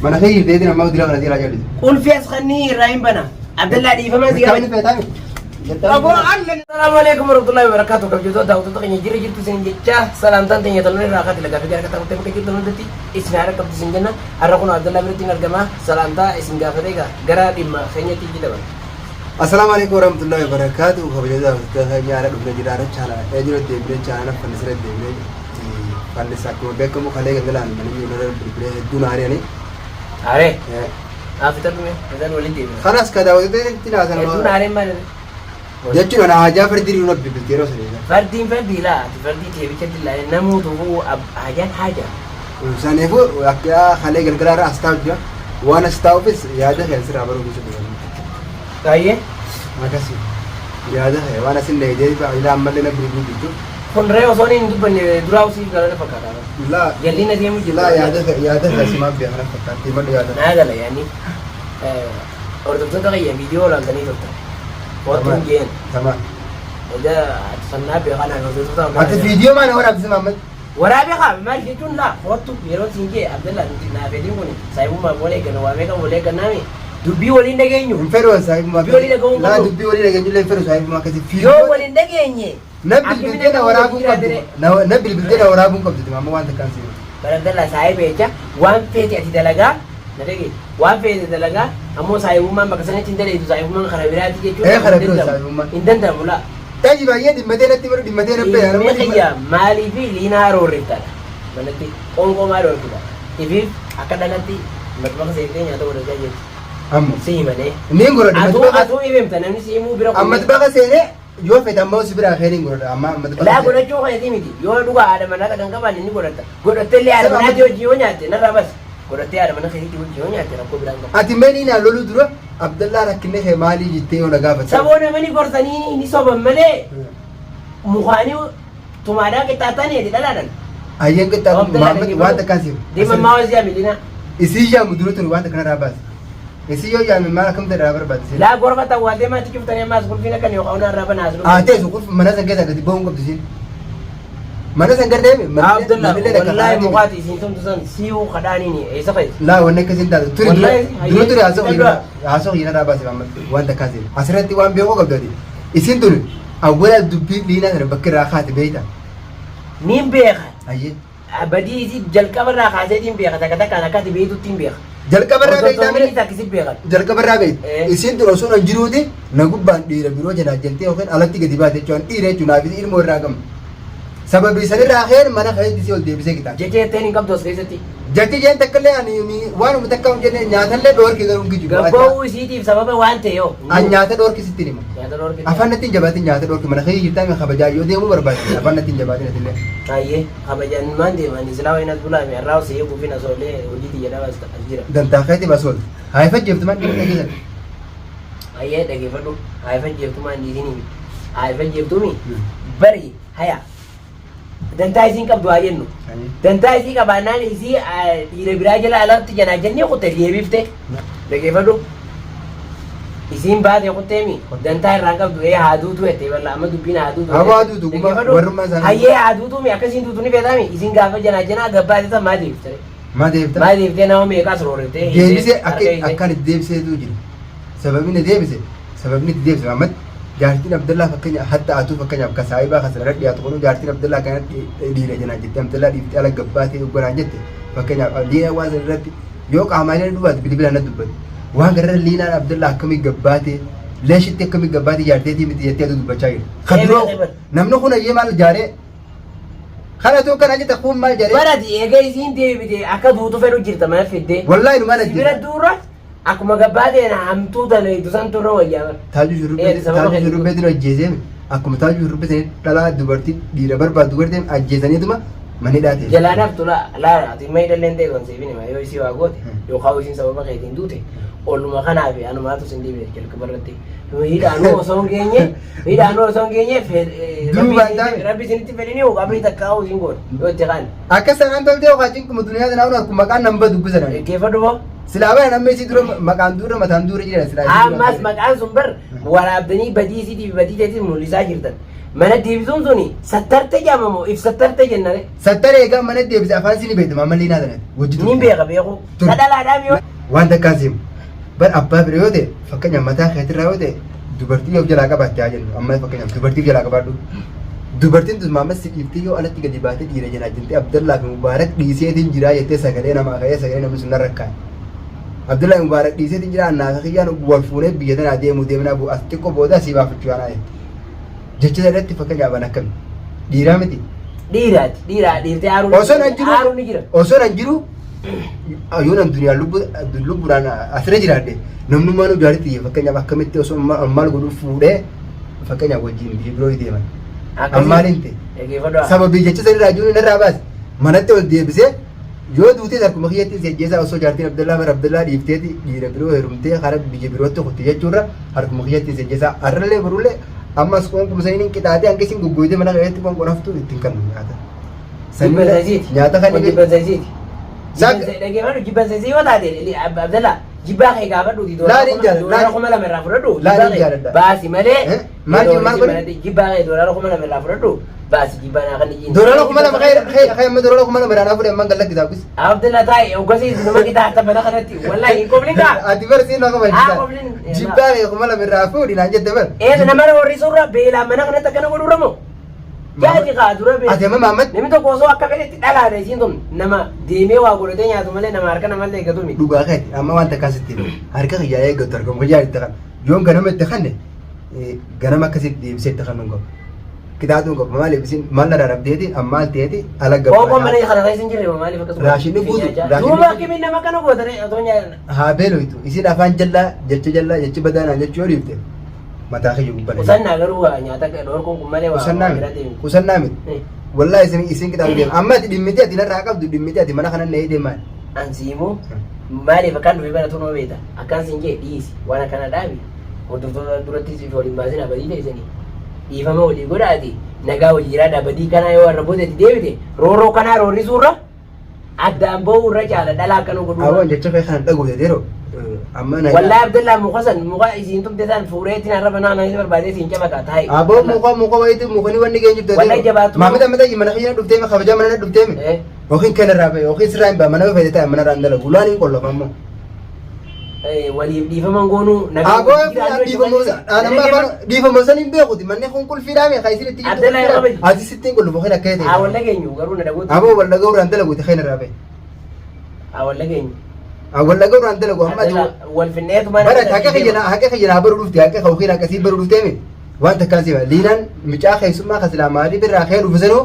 ما أنا خير ديدنا ما ودي لغنا دي راجل قول في أسخني رايم بنا عبد الله دي فما زي كمان في تاني أبو علي السلام عليكم ورحمة الله وبركاته كم جزء داود تقني جري جري تسين جتة سلام تاني يتلوني راحت لك في كذا كتاب تبكي كي تلون دتي اسمه عارف كم تسين جنا أراكون عبد الله بريتين الجماعة سلام تا اسم جافريكا جرا ديما خيني تيجي دبل السلام عليكم ورحمة الله وبركاته خبر جزاء تهجي على دبل جدار شالا أجر الدبل شالا فنسر الدبل فنساكو بكم خليك جلان من ينور الدبل دون عاريني عاري أفتح بمه إذا ولي دبل خلاص كذا وده تنازل دون عاري ما جاتشو أنا حاجة فردي ينور ببتيرو سرينا فردين فردي لا فردي تبي كده لا نموت هو حاجات حاجة وسانيفو وأكيا خليك الجلار أستاوجا وأنا أستاوفيس يا ده خير سرابرو بيسوي طيب ما كسي يا ده خير وأنا سن نيجي إلى عمل لنا بريبو بيجو كن رأي وصاني ندو بني دراوسي قالنا فكرة لا يلينا دي مجد لا يا ده اسمه بيعرف فكرت تيمر يا ده هذا لا يعني أردت تغير فيديو ولا تاني تطلع واتون جين تمام إذا تصنع بيغانا نوزيتو هذا فيديو ما نورا بس محمد ورا بيغا ما جيتون لا واتو بيرون سينجي عبد الله نافيدين كوني سايبو ما بولي كنا واميكا بولي كنا مي دبي ولين دغينيو انفرو سايب ما دبي ولين دغون لا دبي ولين دغينيو لا انفرو سايب ما كسي يو ولين دغيني نبل بيدنا ورابون قبض نبل بيدنا ورابون قبض ماما وانت كان سيرو عبد الله سايب ايجا وان فيتي اتي دلغا ندغي وان فيتي دلغا امو سايبو ما مكسنه تندري سايبو ما خرابيرات جيتو ايه خرابيرو سايبو ما اندن دملا تاجي بايه دي مدينه تمر دي مدينه بي انا ما مالي في لينا روريتا مالتي كونغو ما روريتا تيفي اكدا نتي مطبخ سيتين يا تو رجاجي امو سيمني نينغور اتو يبم تنمي سيمو بيرو اما تبقى سيني يو في دمو سبرا خيرين غور اما لا غودا جو خيتي ميدي يو دوغا ادم انا كدان كبان ني غودا غودا تلي ادم انا جو جيو نياتي نرا بس غودا تي ادم انا خيتي جيو نياتي ركو برانغا اتي منينا لولو درو عبد الله ركنه هي مالي جتي ولا غافت سبونا مني غورتاني ني صوب ملي مخاني تمادا كتاتاني دي دلادن ايين كتا محمد وانت كاسيم دي ما وزيا ميلينا اسيجا مدرتون وانت كنا راباس اسيو يا من مالكم درابر بس لا غرفه وادي ما تكيف تاني ما اسكول فينا كان يقاونا رابنا اسلو تيسو كل منازل كذا قد بون قبض زين منازل قد عبد الله والله مقاتي سينتم تسن سيو خداني ني اي سقي لا وانا كزين دا تري تري اسو ينا راباس محمد وانت كاسيم اسرتي وان بيو قبض دي اسين دول اول دبي لينا بكر راخات بيتا مين بيخ اي بدي يزيد جلكه برا خازين بيخ تكتا كان كاتي بيتو تيم بيخ jalka barra beeyta مين تاكسي بيخ jalka barra beeyt isin duro sun anjiruuti nagubbaan dhiira biroo janaajjantee yookaan alatti gadi baate jechuun dhiira jechuun naafis ilmoo irraa gam sababii sanirraa kheer mana kheetti ol deebisee kitaa jeche teni kam dos keessatti jatti jeen takkallee ani waan takka hin jenne nyaatallee dhoorki garuu hin gijibu gabboo isiitiif sababa waan ta'e yoo an nyaata dhoorki sitti hima nyaata dhoorki afaan nattiin jabaatin nyaata dhoorki mana kee jirtaa mi kabajaa yoo deemuu barbaade afaan nattiin jabaatin atillee ayyee kabajaan maan deemani silaa waynas bulaami irraa osee guufin asoolee hojii xiyyaadhaa bas jira dantaa keetti basool haa fajjeeftu maan dhiirri dhageessan ayyee dhageeffadhu haa fajjeeftu maan dhiirini haa fajjeeftuumi bari haya dantaa isiin qabdu haa jennu dantaa isii qabaannaan isii dhiira biraa jala alatti janaa jennee kutte deebifte dhageeffadhu isiin baate kutteemi dantaa irraan qabdu haa duutu jette balla amma dubbiin haa duutu haa duutu warrummaa isaanii hayyee haa duutuumi akkasiin duutu ni feetaami isiin gaafa janaa gabbaate san maa deebifte maa deebiftee nama meeqaas roorrete deebisee akkan itti deebiseetu jira sababni itti deebise Muhammad jaartiin Abdullah fakkeenya hatta atuu fakkeenyaaf ka saayibaa kan sanarra dhiyaatu kunu jaartiin Abdullah kanatti dhiira janaa jettee Abdullah dhiiftee ala gabbaatee ugganaa jette fakkeenyaaf liinaa waan sanarratti yoo qaamaan dubbatu bilbilaan na dubbatu waan garra liinaan Abdullah akkamii gabbaatee leeshitti akkamii gabbaatee jaarteetii miti jettee dubbachaa jiru. Kaduroo namni kun ayyee maal jaaree kana too kana jetta kun maal jaaree barati eega isiin deebite akka duutu fedhu jirta mana fiddee wallaahi nu maal bira duura akkuma gabbaateen hamtuu taleetu san turre wayyaa taajuu shurrubbeetiin ajjeesee akkuma taajuu shurrubbeetiin dhalaa dubartii dhiira barbaaddu garteen ajjeesaniituma mani dhaate jalaanaaf tula laara ati may dalleen ta'e waan seefin hima yoo isii waa goote yookaan isiin sababa keetiin duute olluma kanaaf anumaatu sin dhibe jalqaba irratti hidhaanuu osoo hin geenye rabbi isinitti fedhini qabrii takka haa'u isin goone yoo itti kaan akka sanaan toltee yookaan cinkuma duniyaa sanaa akkuma maqaan namba dubbisan geeffadhu moo silaabaa namni isii dura maqaan dura mataan dura jira ammas maqaan sun bar waraabdanii badii isiitiif badii teetiin mul'isaa jirtan mana deebisuun suni sattarte jaamamoo if sattarte jennare Sattaree egaa mana deebise afaan isin beektu maammalli naa tanate wajjitu. niin beeka beeku dhadhalaadhaaf yoo Wanta akkasiim bar abbaa bira yoo ta'e fakkeenya mataa keetirraa yoo ta'e dubartii of jalaa qabaatte haa jennu amma fakkeenyaaf dubartii jalaa qabaadhu. Dubartiin tun maammas si dhiiftee yoo alatti gadi baatee dhiira jalaa jirtee Abdallaa fi Mubaarak dhiiseetiin jiraa jettee sagalee namaa ka'ee sagalee namni sun narra kaa'e. Abdallaa fi Mubaarak dhiiseetiin jiraa annaa kiyyaan wal fuunee biyya tanaa deemnaa bu'u as xiqqoo booda si baafachuu yaanaa jette. Jecha irratti fakkeenyaaf an akkami dhiiraa miti. dhiiraati dhiirtee aaruun ni jira Osoo nan jiru yoo nan duniyaa lubbuudhaan asirra jiraadde namnummaan ijaaritti fakkeenyaaf akkamitti osoo maal godhu fuudhee fakkeenyaaf wajjin biyya biroo deeman. Ammaaliin ta'e sababii jecha sanirraa jiru narraa baase manatti ol deebisee yoo duutee harkuma kiyyatti sejjeesaa osoo jaartiin Abdallaa bara Abdallaa dhiifteeti dhiira biroo heerumtee karaa biyya birootti kutte jechuurra harkuma kiyyatti sejjeesaa arrallee barullee ammas qoonqumsanii qixaatee hanga isin goggoyte mana keessatti qoonqoonaftuu ittiin kan nyaata. Nyaata kan dhaggeeffadhu jibbansiisii yoo taate Abdallaa jibbaa kee gaafadhu doolaara kuma lama irraa fudhadhu baasi malee jibbaa kee doolaara kuma lama irraa fudhadhu baasi jibbaa naa kan ijjiin doolaara kuma lama doolaara kuma lama irraa fudhee amman gallakkisaa bis Abdallaa taa'e oggosii nama qitaa taphata kanatti wallaahi hin qobnin kaa ati barsiin nama jibbaa jibbaa kee kuma lama irraa fuudhi naan jette bar nama horriisurra beelaa mana kanatti akkana godhurra moo Jadi kah dura be. Ati amma Muhammad. Nimi to koso akka fedhetti dhalaadha isiin tun nama deemee waa godhatee nyaatu malee nama harka namallee eeggatu miti. Dhugaa kee amma wanta akkasitti harka kiyyaa eeggatu argamu guyyaa itti kan yoon ganama itti kanne ganama akkasitti deebisee itti kan nun qabu. Kitaatuun qabu maaliif isin maal narraa rabdeeti ammaal ta'eeti ala gabbaa. Qoonqoon mana kana keessa hin jirre maaliif akkasuma. Raashinni guutu. Duuba akkamiin nama kana gootanii otoo nyaatan. Haa beeloitu isin afaan jallaa jechi badaanaa jechuu yoo dhiifte. Mataa kiyya gubbaa. Qusannaa garuu nyaata dhoorkuun kun malee waa qusannaa miti. Wallaahi isin kitaaba deema. Amma ati dhimmitee ati narraa qabdu dhimmitee ati mana kana na deemaa. Ansiimoo maaliif akkaan dhufee bara tunoo beeta akkaan siin jee dhiisi waan akkana dhaabi hordoftoota duratti si waliin baasin abadii ta'isanii dhiifama walii godhaati nagaa walii jiraadha abadii kanaa yoo warra booda itti deebite roorroo kanaa roorrisuurra addaan ba'uurra caala dhalaa akkana godhu. Awwaan jecha fee kana dhaguute deeroo. Wallahi Abdullah muka isin tumte san fureetiin arraba naa nani barbaadee siin cabata taai. Abo muka wayitu muka ni wanni geenyu dheedee. Wallahi jabaatu. Maamila mata mana kiyya dhuftee kabaja mana dhuftee mi. Okin kana raabe okin siraan ba mana fayyada ta'a mana raandala gulaani qollo mammo. Waliif dhiifaman goonu nagaa. Abo dhiifaman san hin beekuti manni kun kulfiidhaame kaayisiin itti jirtu. Abdullah yoo qabe. Ati sittiin qollo fokin akka ta'e. Walla geenyu garuu na dhagooti. Abo walla garuu raandala guute khayna raabe. Walla geenyu. Walla garuu raandala gu amma wal finneetu mana. Bara haqqa kiyya baru dhufte haqqa kawkiin akkasii baru dhuftee mi. Wanta akkasii ba liinaan micaa keessummaa kasilaa maatii birraa kee dhufisanuu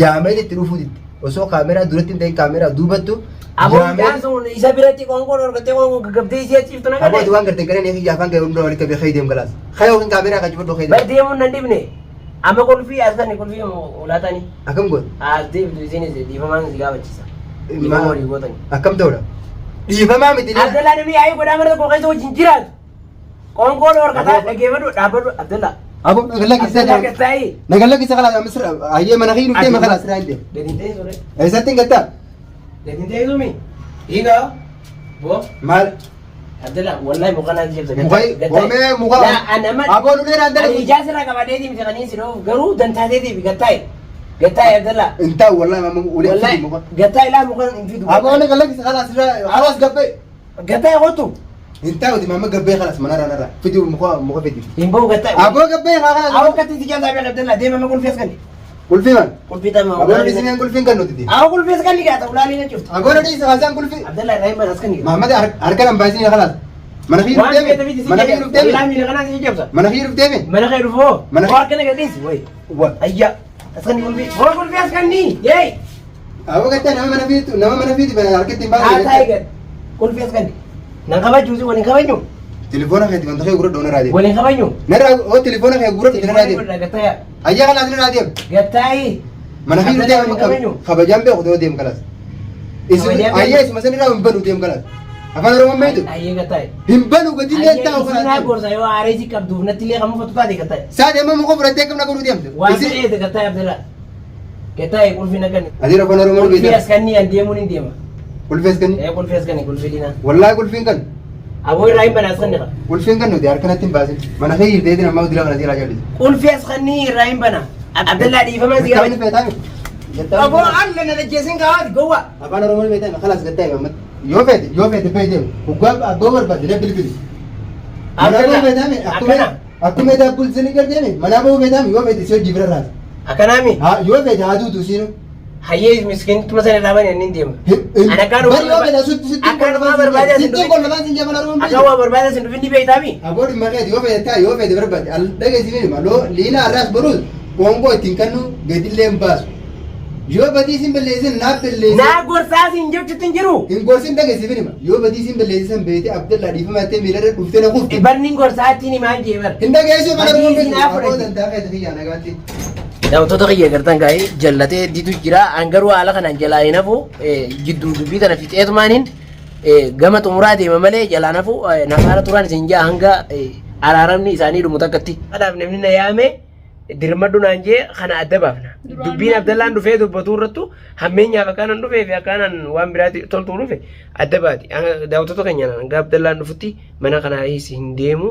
yaamee itti dhufuutti. Osoo kaameraa duratti hin ta'in kaameraa duubattu. Abootaan sun isa biratti qoonqoon horgatee qoonqoon gaggabdee isii achiiftu nagadee. Abooti waan gartee gareen eegi yaafaan ga'e hunda walitti qabee deemu galaas. Kayoo hin kaameraa kan jibadhu Bar deemuun nan dhibne. Amma kolfii as kan kolfii olaatanii. Akkam godhu. As deebitu isinis dhiifamaan si gaafachiisa. Dhiifama walii gootani. Akkam ta'udha. Dhiifamaa miti. Abdallaa namni yaa'ii godhaa mara tokko keessa wajjin jiraatu. Qoonqoon horgataa dhageeffadhu dhaabbadhu Abdallaa. Abo nagalla kisa kala misr ayye mana khiru te makala sira inde dedinte sore esa tingata dedinte sumi iga bo mal Abdullah wallahi mukana jibza mukai ome muka la ana ma abo lu dera andala ijazira ka badeti mi takani siro garu dan tadeti bi gatai Abdullah inta wallahi mamu ule muka gatai la muka infidu abo nagalla kisa kala sira khalas gabbe gatai gotu انت ودي ماما قبي خلاص منارا نرا فيديو مخا فيديو ينبو قطع ابو قبي خلاص ابو كتي تجي زابي عبد الله ديما ما اقول فيس كني قول في من قول في تمام ابو دي سنين قول فين كانوا دي ابو قول فيس كني قاعد اولاني انا شفت ابو دي سغازان قول في عبد الله رحيم بس كني محمد اركان بايزين خلاص مناخير قدامي مناخير قدامي لا مين انا سي جبسه مناخير قدامي مناخير فوق مناخير كنا قاعدين وي ايا اسكني قول في هو قول فيس كني ياي ابو قلت انا منافيت اركتي باي تايجر قول فيس كني نخبا جوزي وني خبا تليفونك هي تكون تخي غرد دونا راديو ولين خبايو نرى او تليفونك هي غرد دونا راديو ايا خلاص دونا راديو قتاي من خير ديم خبا جنبه خدو ديم خلاص ايا اسم مثلا راو بنو ديم خلاص افان رو ميدو ايا قتاي هم بنو قدي انت او خلاص انا غورسا يو اريجي كبدو نتلي خمو فتو دي قتاي ساد ما مخو فرتك من غرو ديم واسي ايه قتاي عبد الله قتاي قول فينا كن ادير افان رو بيس كني انديمون انديما قول فيس كني ايه قول فيس كني قول فينا والله قول فين كن أبوي رايم بنا أسخني خا والفين كانوا دي أركنا تنبازل ما أنا خير ديدنا ما ودي لغنا دي راجل قول في أسخني رايم بنا عبد الله دي فما زي كمان بيتامي أبو أنا نجسين كهاد جوا أبانا رومال بيتامي خلاص قدامي محمد يوفيت بيتامي وقاب أدور بدل بلبلي أنا أبو بيتامي أكو ميدا بول سني كرديني ما أنا أبو بيتامي يوفيت يصير جبر راس أكنامي ها يوفيت هادو توسينو هاي مسكين مثلا لابن يننديم أنا كانوا يوفيت أسود ستين كل ما سنجا ما نروم أكوا بربادة سندفني بيتامي أقول مرة يوفيت تا يوفيت برباد الدقة زميلي ما لو لينا الراس بروز كونغو تينكانو قديل لهم باس yoo badiisin balleessin naaf balleessin naa gorsaasin jechuutin jiru hin gorsin dhageessi binima yoo badiisin balleessin beete abdallaa dhiifamattee miilarra dhuftee na kufte barniin gorsaatiin himaan jeebar hin dhageessu mana ruumbi aboo dantaa feete kiyyaa nagaatti daawwattoota kiyya gartan gaa'ee jallatee diitu jira angaruu haala kanaan jalaa hin hafu jidduu dubbii tana fixeetumaaniin gama xumuraa deema malee jalaa nafu nafaara turaan isin jaa hanga araaramni isaanii dhumu takkatti kanaaf namni na yaame dirmadhu naan jee kana adda baafna dubbiin abdallaan dhufee dubbatu irrattu hammeenyaaf akkaanan dhufee fi akkaanan waan biraatti toltuu dhufe adda baati daawwattoota keenya hanga abdallaan dhufutti mana kanaa hin deemu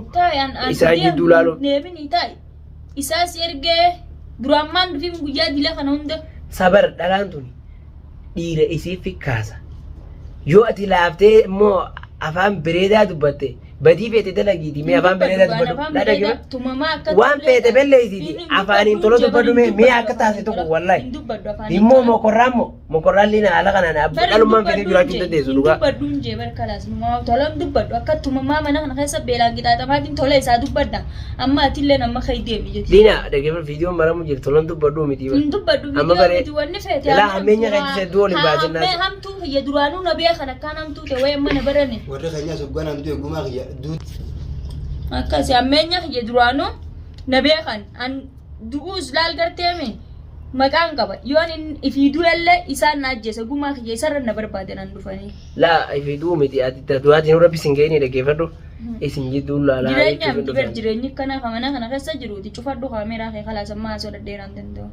isaa jidduu laalu isaas ergee duraammaan dhufee guyyaa dila kana hunda sabar dhalaan tun dhiira isii fikkaasa yoo ati laaftee immoo afaan bareedaa dubbatte badii feete dalagiiti mee afaan bareedaa dubbadhu waan feete belleessiti afaaniin tola dubbadhu mee akka taasise tokko wallahi immoo mokorraan liina haala kanaan dhalummaan feete jiraachuu dandeessu dhugaa dubbadhuun jee barkalaas numaa tolan dubbadhu akka tumamaa mana kana keessa beelaan qixaaxamaatiin tola isaa dubbadda amma atillee nama kay deemi jechuudha liina dhageeffar viidiyoon maramu jira tolan dubbadhu miti dubbadhu viidiyoo miti wanni feete laa hammeenya kan jise duwwal hin baasinnaas hamtuu kiyya duraanuu na beekan kan akkaan hamtuu ta'e wayii amma na barane warri keenyaas hoggaan hamtuu eegumaa kiyya akkasi ammeenya kiyya duraanuu na beekan an du'uus laal garteeme maqaan qaba yoon ifii du'ellee isaan na ajjeese gumaa kiyya isarra na barbaadan an dhufanii laa ifii du'u miti ati du'aatiin rabbi sin ga'inii dhaggeeffadhu isin jidduu laalaa jireenyi kana mana kana keessa jiruuti cufadhu kaameeraa kee kalaasammaa asoo dhadheeraan danda'u